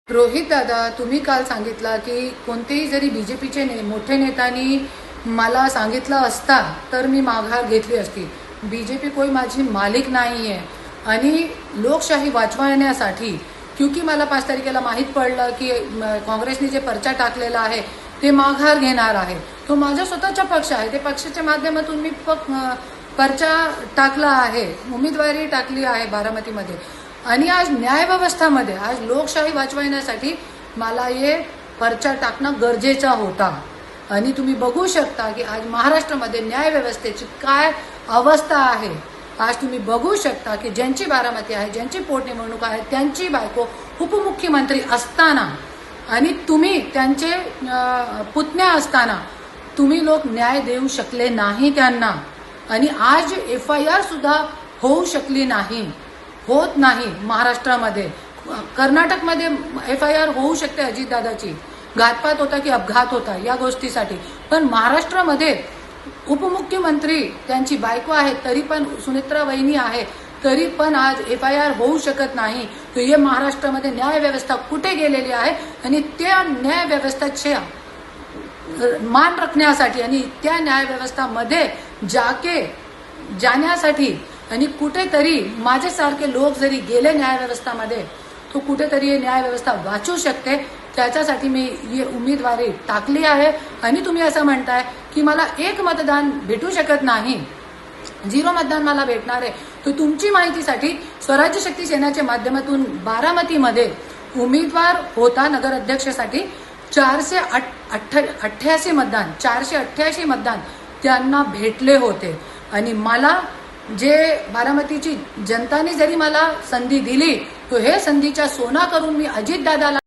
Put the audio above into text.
रोहित दादा, तुम्ही काल सांगितला की कोणतेही जरी बीजेपीचे मोठे नेत्यांनी मला सांगितलं असता तर मी माघार घेतली असती. बीजेपी कोई माझी मालिक नाही आहे आणि लोकशाही वाचवण्यासाठी क्योंकि मला 5 तारखेला माहीत पडलं की काँग्रेसने जे पर्चा टाकलेला आहे ते माघार घेणार आहे. तो माझा स्वतःचा पक्ष आहे. ते पक्षाच्या माध्यमातून मी पर्चा टाकला आहे, उमेदवारी टाकली आहे बारामतीमध्ये. आणि आज न्यायव्यवस्थामध्ये आज लोकशाही वाचवण्यासाठी मला हे पर्चा टाकणं गरजेचा होता. आणि तुम्ही बघू शकता की आज महाराष्ट्रामध्ये न्यायव्यवस्थेची काय अवस्था आहे. आज तुम्ही बघू शकता की ज्यांची बारामती आहे, ज्यांची पोटनिवडणूक आहे, त्यांची बायको उपमुख्यमंत्री असताना आणि तुम्ही त्यांचे पुतण्या असताना तुम्ही लोक न्याय देऊ शकले नाही त्यांना. आणि आज FIR सुद्धा होऊ शकली नाही, होत नाही. महाराष्ट्रामध्ये, कर्नाटकमध्ये FIR होऊ शकते अजितदादाची, घातपात होता की अपघात होता या गोष्टीसाठी. पण महाराष्ट्रामध्ये उपमुख्यमंत्री त्यांची बायको आहे, तरी पण सुनेत्रा वहिनी आहे, तरी पण आज FIR होऊ शकत नाही. तर हे महाराष्ट्रामध्ये न्यायव्यवस्था कुठे गेलेली आहे. आणि त्या न्यायव्यवस्थेच्या मान राखण्यासाठी आणि त्या न्यायव्यवस्थामध्ये जाण्यासाठी आणि कुठेतरी माझ्यासारखे लोक जरी गेले न्यायव्यवस्थामध्ये तो कुठेतरी हे न्यायव्यवस्था वाचू शकते. त्याच्यासाठी मी ही उमेदवारी टाकली आहे. आणि तुम्ही असं म्हणताय की मला एक मतदान भेटू शकत नाही, 0 मतदान मला भेटणार आहे. तर तुमची माहितीसाठी स्वराज्य शक्ती सेनेच्या माध्यमातून बारामतीमध्ये उमेदवार होता नगर अध्यक्षासाठी 488 मतदान, 488 मतदान त्यांना भेटले होते. आणि मला जे बारामतीची जनताने जरी मला संधी दिली तो हे संधीच्या सोना करून मी अजितदादाला